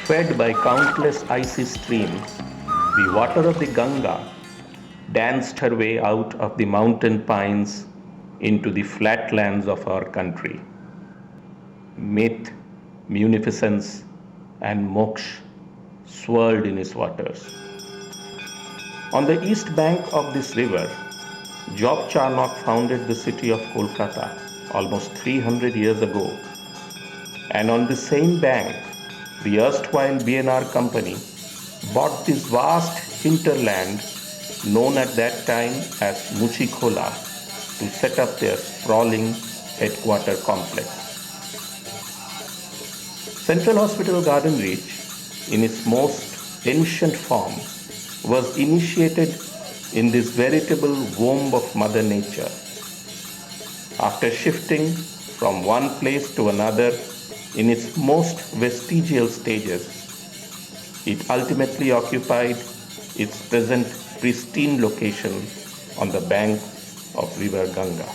Fed by countless icy streams, the water of the Ganga danced her way out of the mountain pines into the flatlands of our country. Myth, munificence, and moksha swirled in its waters. On the east bank of this river, Job Charnock founded the city of Kolkata almost 300 years ago, and on the same bank, the erstwhile BNR company bought this vast hinterland known at that time as Muchikola to set up their sprawling headquarter complex. Central Hospital Garden Reach, in its most ancient form, was initiated in this veritable womb of Mother Nature. After shifting from one place to another in its most vestigial stages, it ultimately occupied its present pristine location on the bank of River Ganga.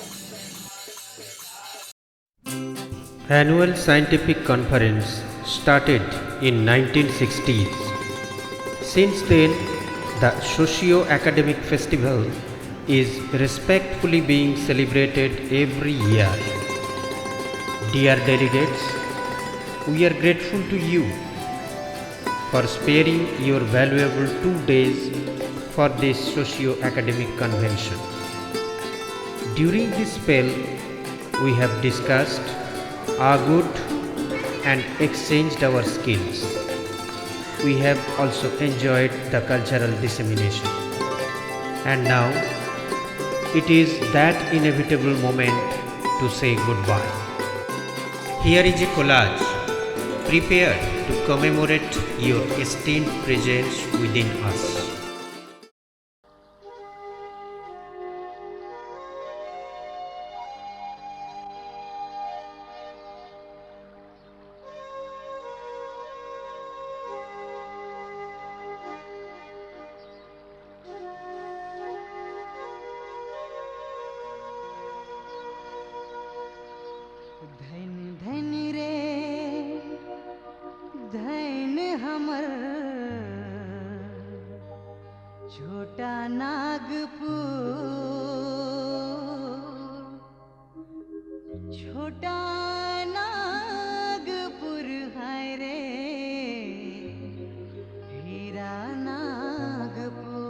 Annual scientific conference started in 1960s. Since then, the socio-academic festival is respectfully being celebrated every year. Dear delegates, we are grateful to you for sparing your valuable 2 days for this socio-academic convention. During this spell, we have discussed, argued, and exchanged our skills. We have also enjoyed the cultural dissemination. And now, it is that inevitable moment to say goodbye. Here is a collage prepared to commemorate your esteemed presence within us. धन धन रे धन हमर छोटा नागपुर छोटा नागपुर है रे हीरा Nagpur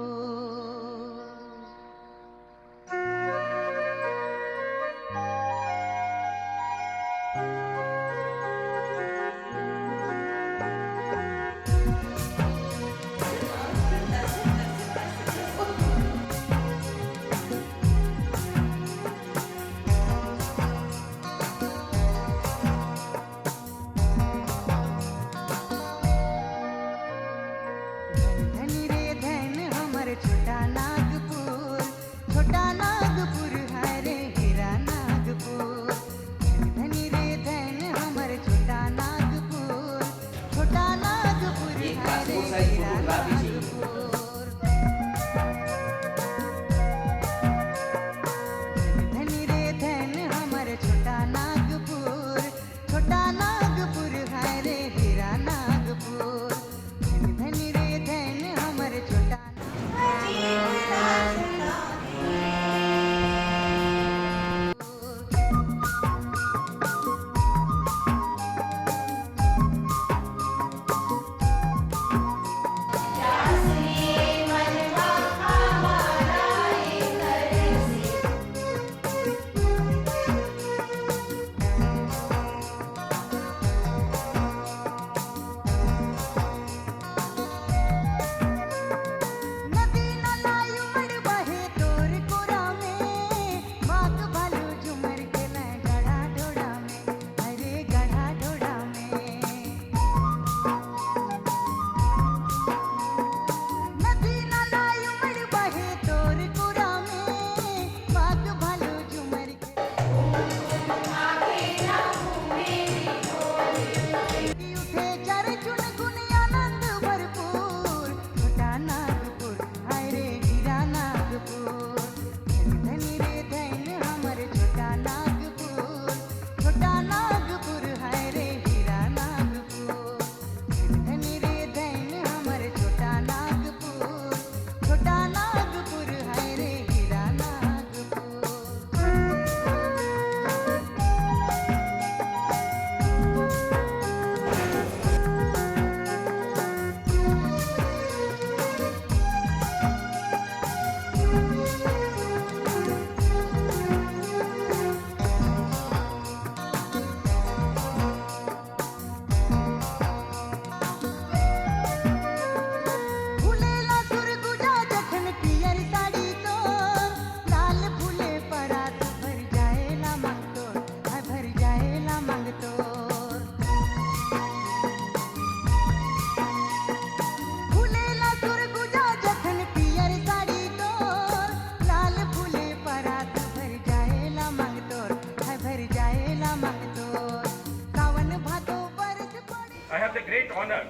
I have the great honor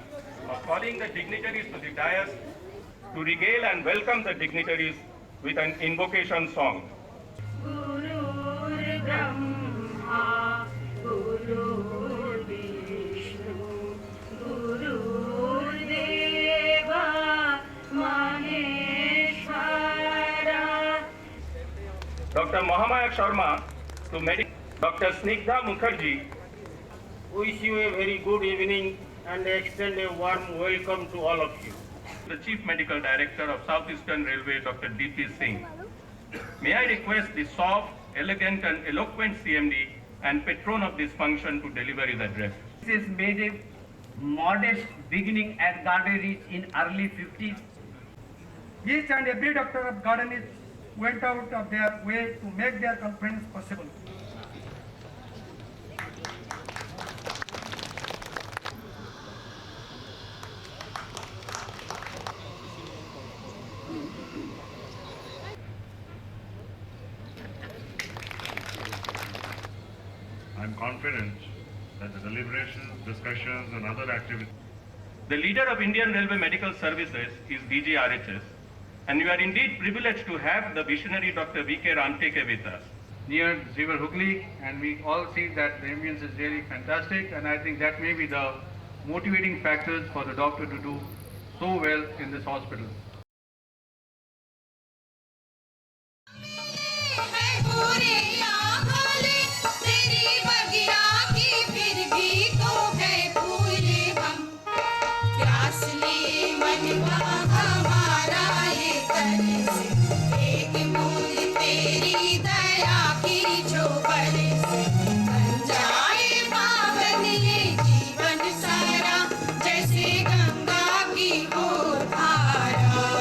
of calling the dignitaries to the dais to regale and welcome the dignitaries with an invocation song. गुरुर्ब्रह्मा गुरुर्विष्णु गुरुर्देवा Maheshwara. Dr. Mohammed Sharma to Dr. Snigdha Mukherjee. Wish you a very good evening and extend a warm welcome to all of you. The Chief Medical Director of Southeastern Railway, Dr. D.P. Singh. May I request the soft, elegant and eloquent CMD and patron of this function to deliver his address. This made a modest beginning at Garderies in early 50s. Each and every doctor of Garderies went out of their way to make their conference possible. I am confident that the deliberations, discussions and other activities. The leader of Indian Railway Medical Services is DG RHS, and we are indeed privileged to have the visionary Dr. V.K. Ramteke with us. Near River Hooghly, and we all see that the ambience is really fantastic, and I think that may be the motivating factors for the doctor to do so well in this hospital. जैसे गंगा की ओर धारा.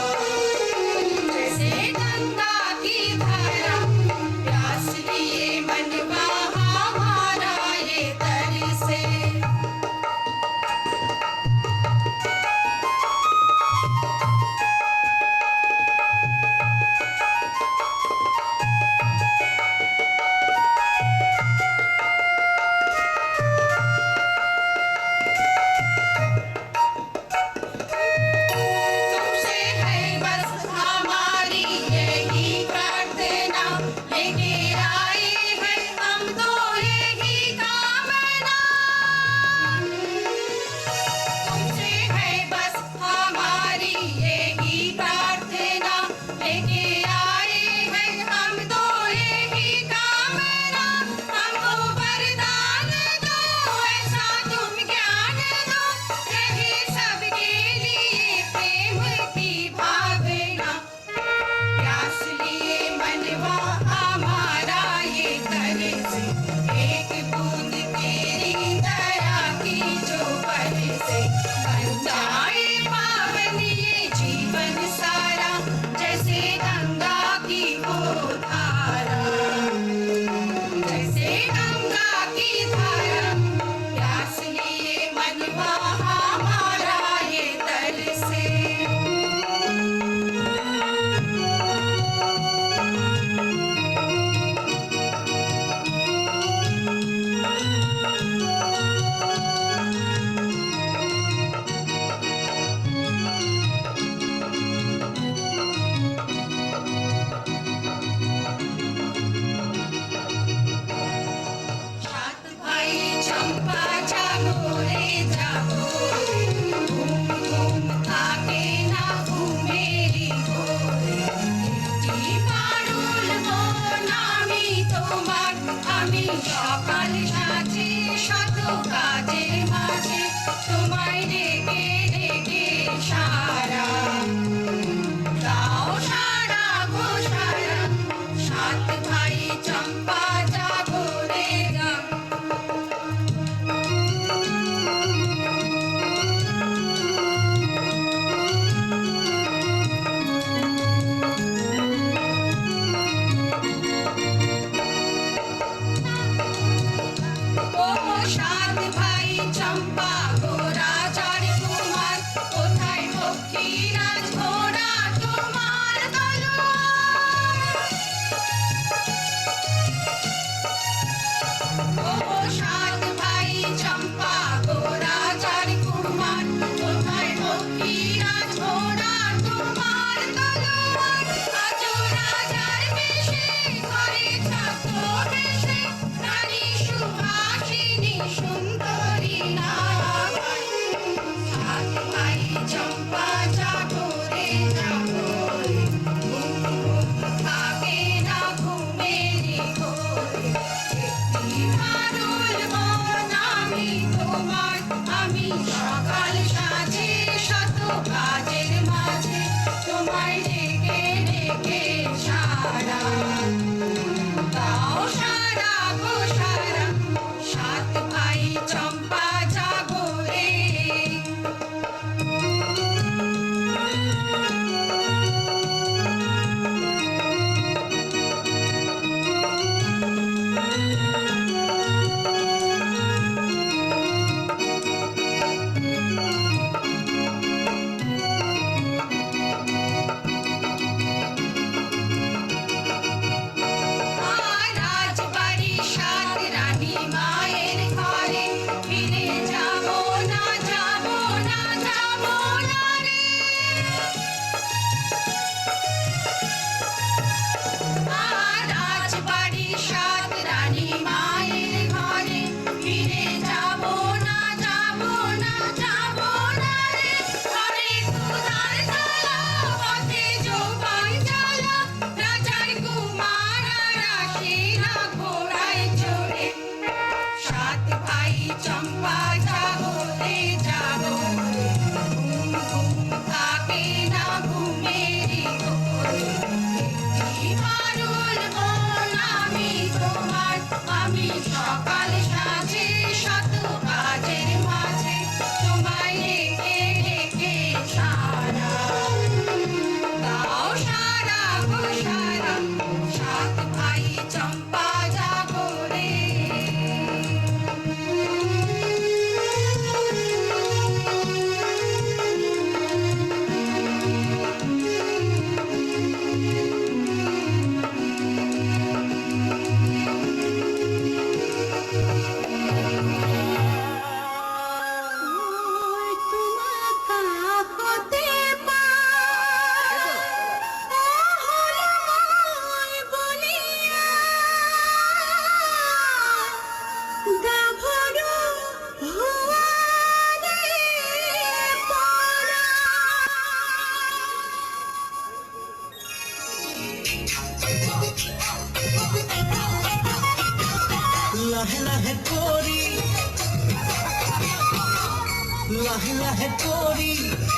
লাহে কৰি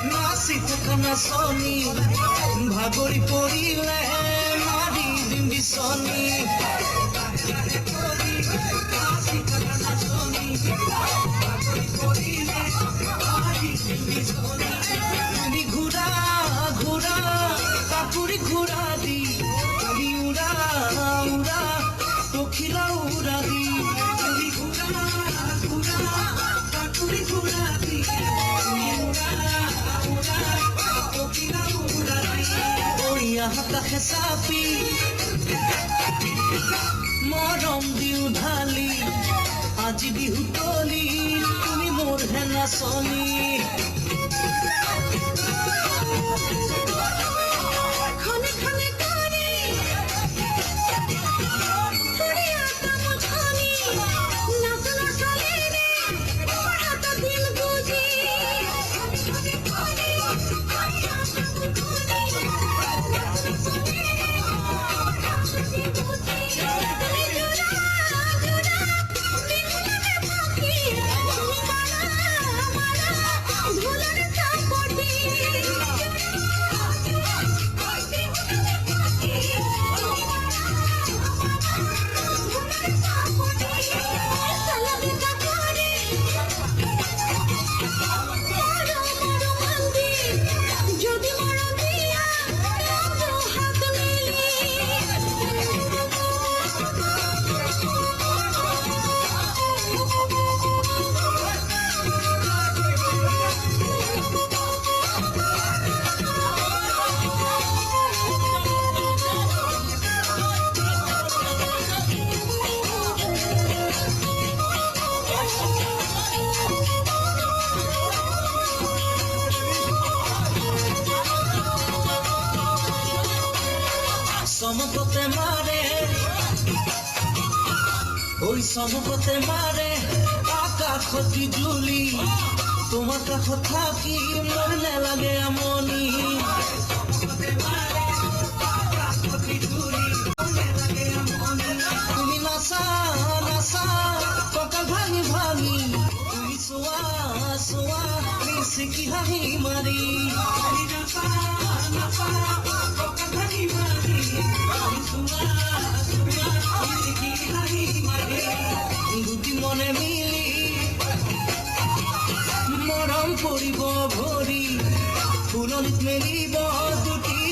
নাচি থকা নাচনী ভাগৰি পৰিলে মাৰি দিম বিচনী তুমি ঘোৰা ঘোৰা কাকুৰি ঘোৰা দি তুমি উৰা উৰা পখিলা উৰা দি তুমি ঘোৰা ঘোৰা কাকুৰি ঘোৰা দি তুমি উৰা উৰা পখিলা উৰা দি ওয়া হাতাখে চাপি মৰম দিও ঢালি আজি বিহু তলি তুমি মোৰ হে নাচনী খনে খনে কৰি ফুৰিয়া কামখানি নাচনা চলিনে হাত দিল বুজি খনে খনে সমপথে মারে ওই সমপথে মারে আকাশতি জুলি তোমার কাছ থাকি মন লাগে আমনি তুমি নাচা নাচা ককাল ভাঙি ভাঙি তুমি চোৱা চোৱা মিচিকি হাঁহি মাৰি নাচা নাচা ককাল ভাঙি ভাঙি দুটি মনে মিলি মৰম পৰিব ভৰি ফুলনিত মেলিব দুটি